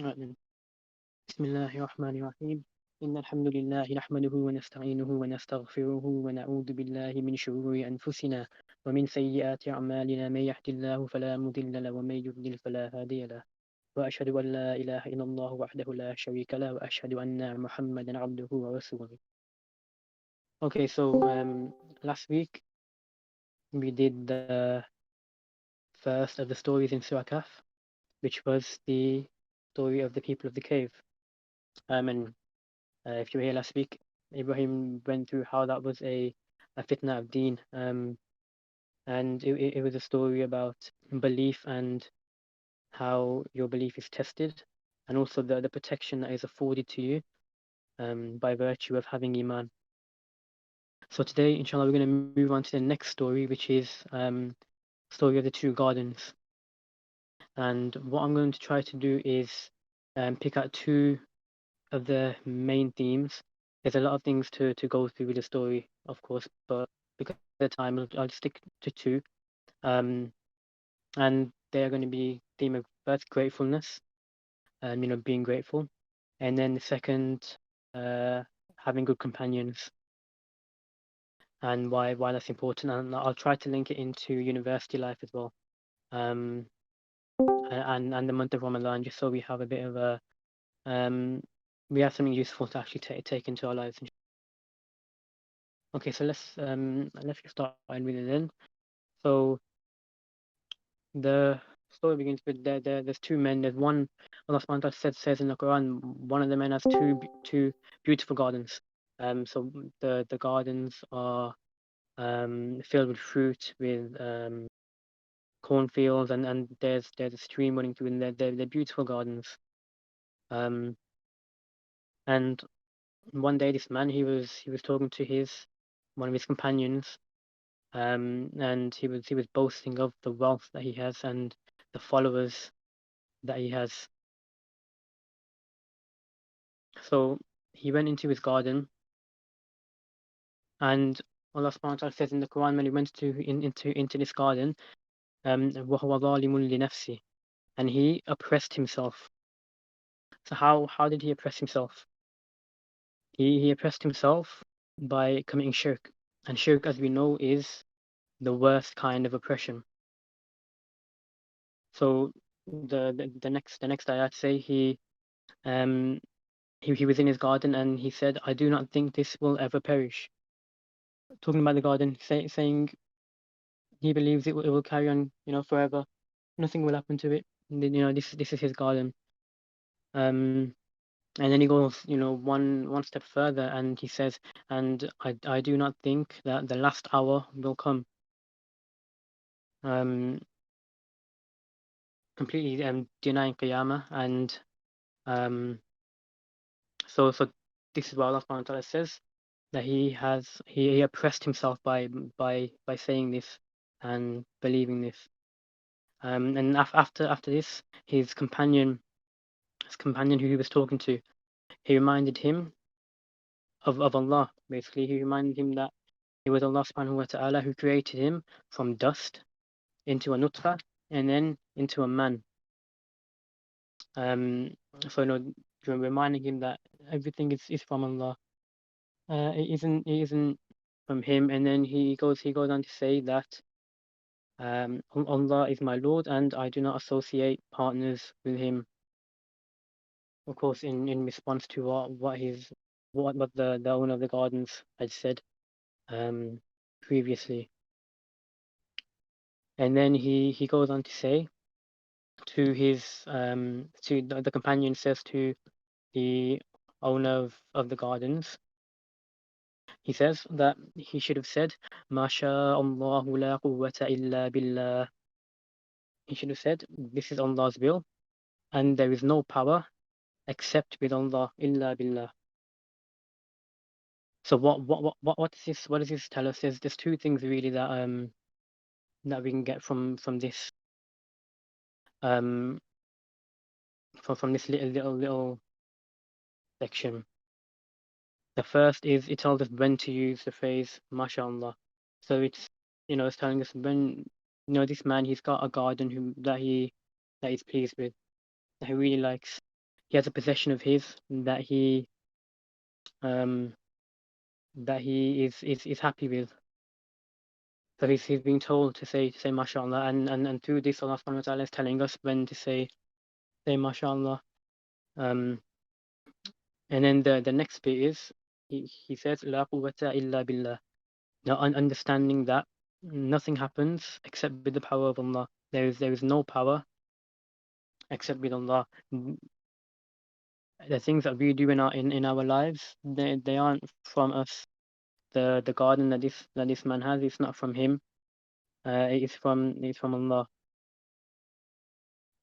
Right then. Bismillahir Rahmanir Rahim. إن الحمد لله نحمده ونستعينه ونستغفره ونعوذ بالله من شرور أنفسنا ومن سيئات أعمالنا من يهد الله فلا مضل له ومن يضلل فلا هادي له وأشهد أن لا إله إلا الله وحده لا شريك له وأشهد أن محمدا عبده ورسوله. Okay, so last week we did the first of the stories in Surah Al-Kahf, which was the story of the people of the cave. And if you were here last week, Ibrahim went through how that was a fitna of deen, and it was a story about belief and how your belief is tested, and also the protection that is afforded to you by virtue of having Iman. So today, inshallah, we're going to move on to the next story, which is story of the two gardens. And what I'm going to try to do is pick out two of the main themes. There's a lot of things to go through with the story, of course, but because of the time, I'll stick to two. And they're going to be theme of first gratefulness, and being grateful, and then the second, having good companions, and why that's important. And I'll try to link it into university life as well, and the month of Ramadan, just so we have a bit of a we have something useful to actually take into our lives. Okay, so let's get started with it then. So the story begins with there's two men. There's one, Allah subhanahu wa ta'ala says in the Quran, one of the men has two beautiful gardens. So the gardens are filled with fruit, with cornfields, and there's a stream running through, and they're beautiful gardens. And one day this man, he was talking to one of his companions, and he was boasting of the wealth that he has and the followers that he has. So he went into his garden, and Allah subhanahu wa ta'ala says in the Quran, when he went into this garden, وَهُوَ ظَالِمٌ لِنَفْسِهِ, and he oppressed himself. So how did he oppress himself? He oppressed himself by committing shirk, and shirk, as we know, is the worst kind of oppression. So the next ayat say he was in his garden and he said, I do not think this will ever perish. Talking about the garden, saying he believes it will carry on, forever. Nothing will happen to it. This is his garden. And then he goes, one step further, and he says, and I do not think that the last hour will come. Completely denying Qiyamah, and so this is what Allah subhanahu wa ta'ala says, that he oppressed himself by saying this and believing this. And after this, his companion who he was talking to, he reminded him of Allah. Basically, he reminded him that it was Allah subhanahu wa ta'ala who created him from dust into a nutfa and then into a man. So reminding him that everything is from Allah. It isn't from him. And then he goes on to say that Allah is my Lord and I do not associate partners with him. Of course, in response to what the owner of the gardens had said previously. And then he goes on to say to his to the companion, says to the owner of the gardens, he says that he should have said, Masha Allahu la quwwata illa billah. He should have said, this is Allah's will and there is no power except with Allah, illa billah. So what does this tell us? There's two things really that we can get from this from this little section. The first is it tells us when to use the phrase mashallah. So it's telling us when this man, he's got a garden that he's pleased with, that he really likes, he has a possession of his um that he is happy with. So he's being told to say mashallah, and through this Allah subhanahu wa ta'ala is telling us when to say mashallah. Um and then the next bit is he says la quwwata illa billah. Now understanding that nothing happens except with the power of Allah. There is no power except with Allah. The things that we do in our lives, they aren't from us. The garden that this man has, it's not from him. It's from Allah.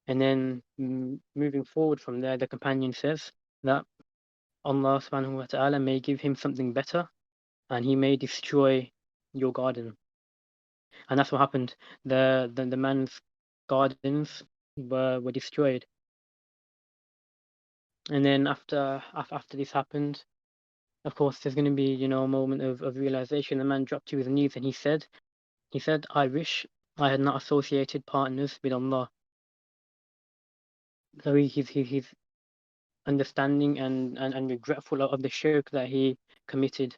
And then moving forward from there, the companion says that Allah subhanahu wa ta'ala may give him something better, and he may destroy your garden. And that's what happened. The man's gardens were destroyed. And then after this happened, of course, there's going to be a moment of realization. The man dropped to his knees and he said, I wish I had not associated partners with Allah. So he's understanding and regretful of the shirk that he committed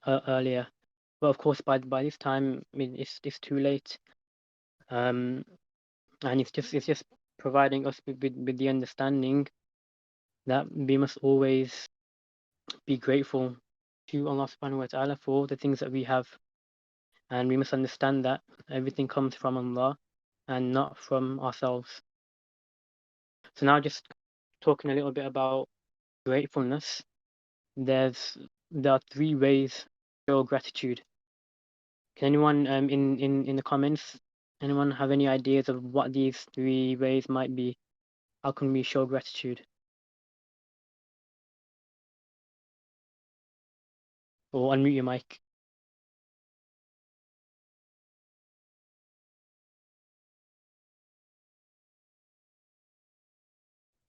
earlier. But of course, by this time, I mean, it's too late. And it's just providing us with the understanding that we must always be grateful to Allah subhanahu wa ta'ala for all the things that we have. And we must understand that everything comes from Allah and not from ourselves. So now just talking a little bit about gratefulness, there are 3 ways to show gratitude. Can anyone in the comments, anyone have any ideas of what these 3 ways might be? How can we show gratitude? Or unmute your mic.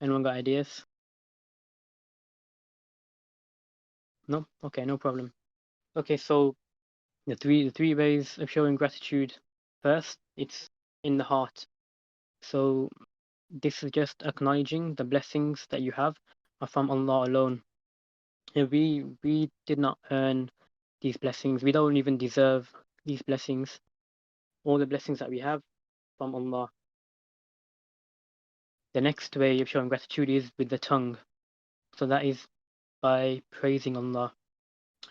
Anyone got ideas? No? Okay, no problem. Okay, so the three ways of showing gratitude. First, it's in the heart. So this is just acknowledging the blessings that you have are from Allah alone. We did not earn these blessings. We don't even deserve these blessings. All the blessings that we have from Allah. The next way of showing gratitude is with the tongue. So that is by praising Allah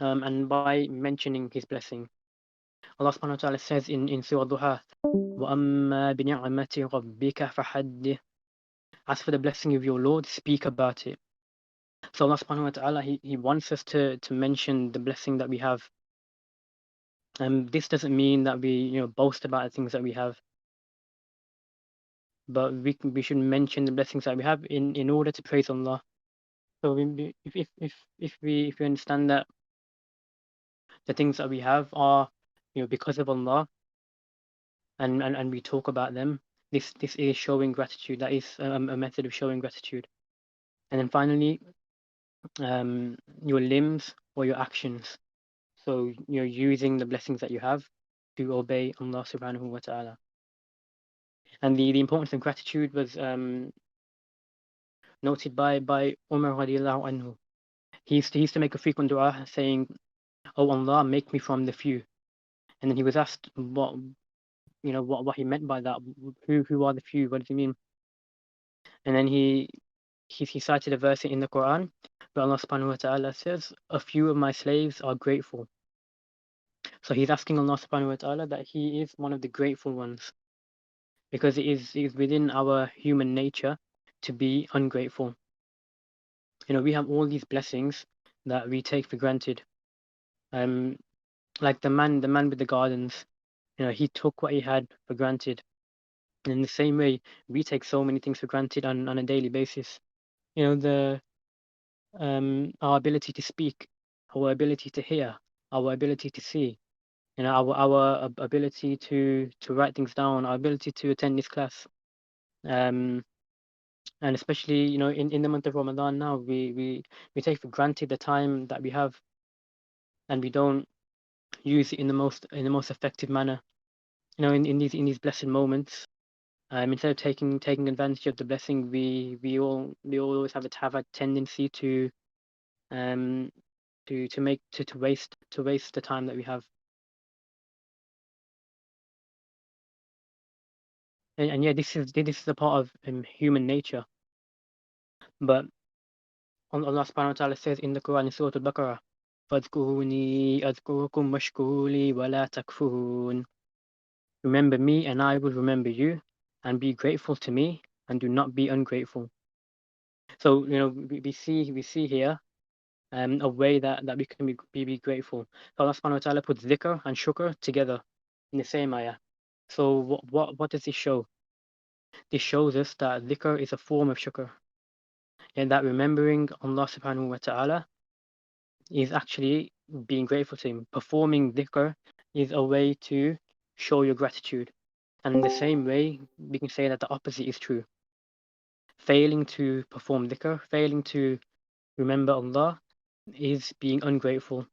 and by mentioning His blessing. Allah subhanahu wa ta'ala says in Surah Duha, وَأَمَّا بِنِعْمَةِ رَبِّكَ فَحَدِّثْ. As for the blessing of your Lord, speak about it. So Allah subhanahu wa ta'ala, He wants us to mention the blessing that we have. This doesn't mean that we boast about the things that we have, but we should mention the blessings that we have in order to praise Allah. So if we understand that the things that we have are because of Allah, and we talk about them, this is showing gratitude. That is a method of showing gratitude. And then finally, your limbs or your actions. So you're using the blessings that you have to obey Allah subhanahu wa ta'ala. And the importance of gratitude was noted by Umar radiallahu anhu. He used to make a frequent dua saying, "Oh Allah, make me from the few." And then he was asked what he meant by that. Who are the few? What does he mean? And then he cited a verse in the Quran where Allah subhanahu wa ta'ala says, "A few of my slaves are grateful." So he's asking Allah subhanahu wa ta'ala that he is one of the grateful ones, because it is within our human nature to be ungrateful. We have all these blessings that we take for granted. Like the man with the gardens, he took what he had for granted. And in the same way, we take so many things for granted on a daily basis. The our ability to speak, our ability to hear, our ability to see, our ability to write things down, our ability to attend this class. And especially in the month of Ramadan now, we take for granted the time that we have, and we don't use it in the most effective manner. In these blessed moments, Instead of taking advantage of the blessing, we always have a tendency um to waste the time that we have. And yeah, this is a part of human nature. But Allah subhanahu wa ta'ala says in the Quran in Surah Al-Baqarah, فَاذْكُرُونِي أَذْكُرُكُمْ وَاشْكُرُوا لِي وَلَا تَكْفُرُونَ. Remember me and I will remember you, and be grateful to me and do not be ungrateful. So we see here a way that we can be grateful. So Allah subhanahu wa ta'ala puts dhikr and shukr together in the same ayah. So what does this show? This shows us that dhikr is a form of shukr, and that remembering Allah subhanahu wa ta'ala is actually being grateful to him. Performing dhikr is a way to show your gratitude. And in the same way, we can say that the opposite is true. Failing to perform dhikr, failing to remember Allah, is being ungrateful,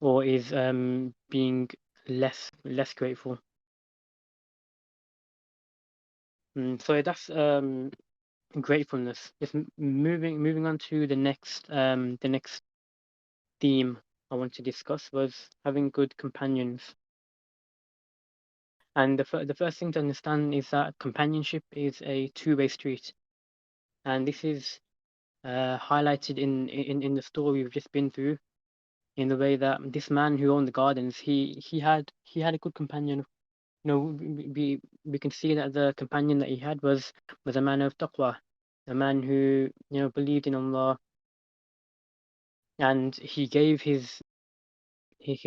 or is being less grateful. So that's gratefulness. Just moving on to the next theme I want to discuss was having good companions. And the first thing to understand is that companionship is a two-way street, and this is highlighted in the story we've just been through, in the way that this man who owned the gardens, he had a good companion. We can see that the companion that he had was a man of taqwa, a man who believed in Allah, and he gave his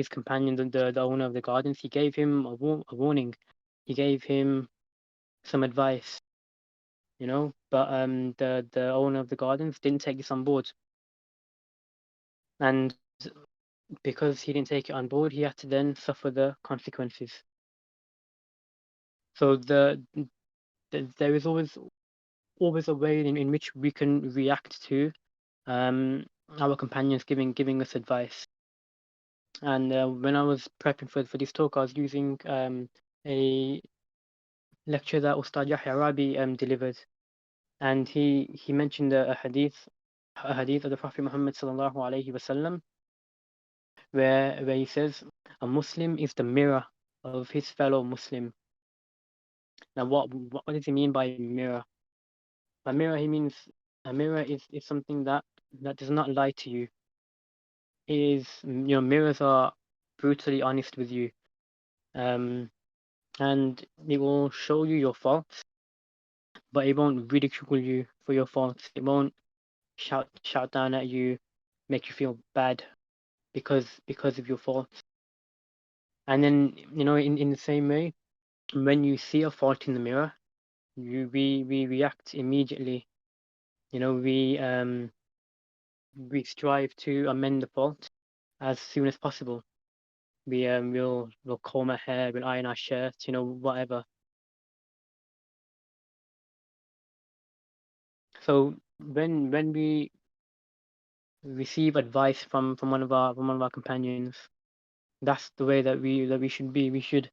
companion, the owner of the gardens, he gave him a warning. He gave him some advice, but the owner of the gardens didn't take this on board, and because he didn't take it on board, he had to then suffer the consequences. So there is always a way in which we can react to um our companions giving us advice. And when I was prepping for this talk, I was using a lecture that Ustad Yahya Rabi delivered, and he mentioned a hadith of the Prophet Muhammad sallallahu alaihi wasallam, where he says a Muslim is the mirror of his fellow Muslim. Now, what does he mean by mirror? By mirror, he means a mirror is something that does not lie to you. It is, mirrors are brutally honest with you, um, and it will show you your faults, but it won't ridicule you for your faults. It won't shout down at you, make you feel bad because of your faults. And then, in the same way, when you see a fault in the mirror, we react immediately. We strive to amend the fault as soon as possible. We'll comb our hair, we'll iron our shirts, whatever. So when we receive advice from one of our companions, that's the way that we should be. We should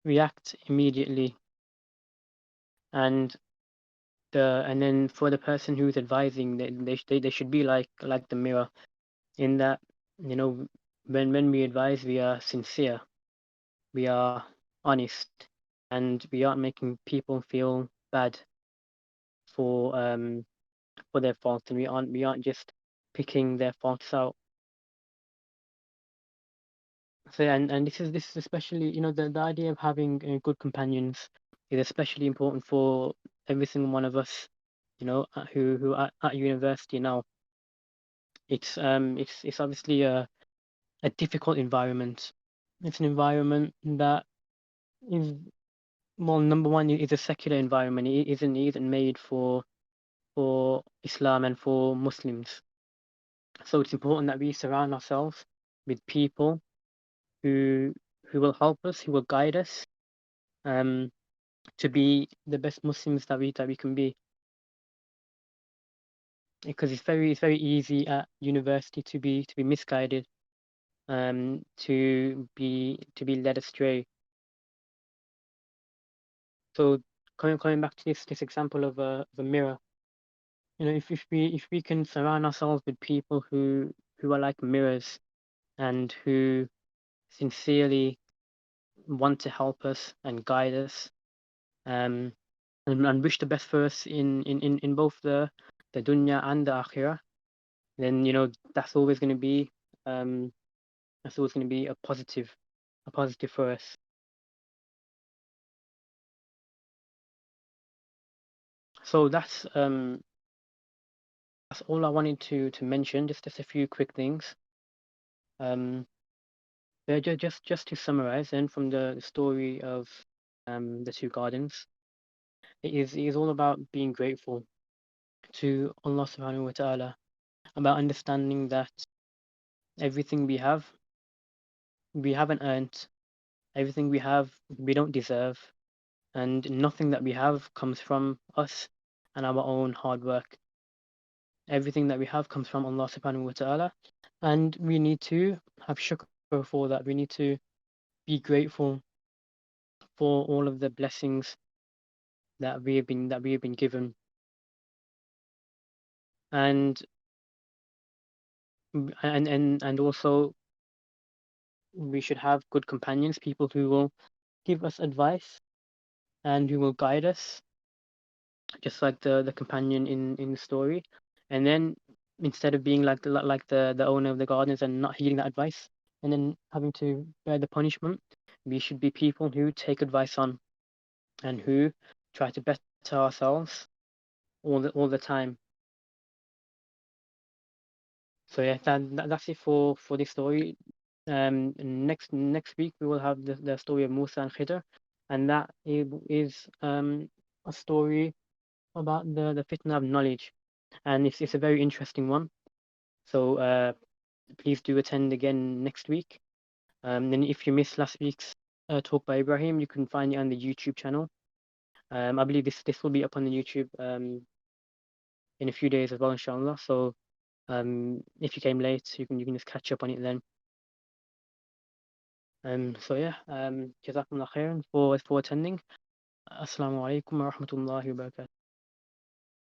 react immediately, and then for the person who's advising, they should be like the mirror, in that, when we advise, we are sincere, we are honest, and we aren't making people feel bad for their faults, and we aren't just picking their faults out. So, and this is especially, the idea of having good companions is especially important for every single one of us, who are at university now. It's obviously a difficult environment. It's an environment that is, well, number one, it's a secular environment. It isn't made for Islam and for Muslims. So it's important that we surround ourselves with people who will help us, who will guide us, um, to be the best Muslims that we can be. Because it's very easy at university to be misguided, to be led astray. So coming back to this example of a mirror, if we can surround ourselves with people who are like mirrors and who sincerely want to help us and guide us, um, and wish the best for us in both the dunya and the akhirah, then that's always going to be um, a positive for us. So that's all I wanted to mention. Just a few quick things. Um, yeah, just to summarize, then from the story of the two gardens, it is all about being grateful to Allah Subhanahu wa Taala, about understanding that everything we haven't earned, everything we have we don't deserve, and nothing that we have comes from us and our own hard work. Everything that we have comes from Allah Subhanahu wa Taala, and we need to have shukr for that. We need to be grateful for all of the blessings that we have been given, and and also we should have good companions, people who will give us advice and who will guide us, just like the companion in the story. And then instead of being like the owner of the gardens and not heeding that advice and then having to bear the punishment, we should be people who take advice on and who try to better ourselves all the time. So yeah, that's it for this story. Next week we will have the story of Musa and Khidr, and that is a story about the fitna of knowledge, and it's a very interesting one. So please do attend again next week. And if you missed last week's talk by Ibrahim, you can find it on the YouTube channel. I believe this will be up on the YouTube in a few days as well, inshallah. So if you came late, you can just catch up on it then. So yeah, Jazakumullah khairan for attending. Assalamu alaikum wa rahmatullahi wa barakatuh.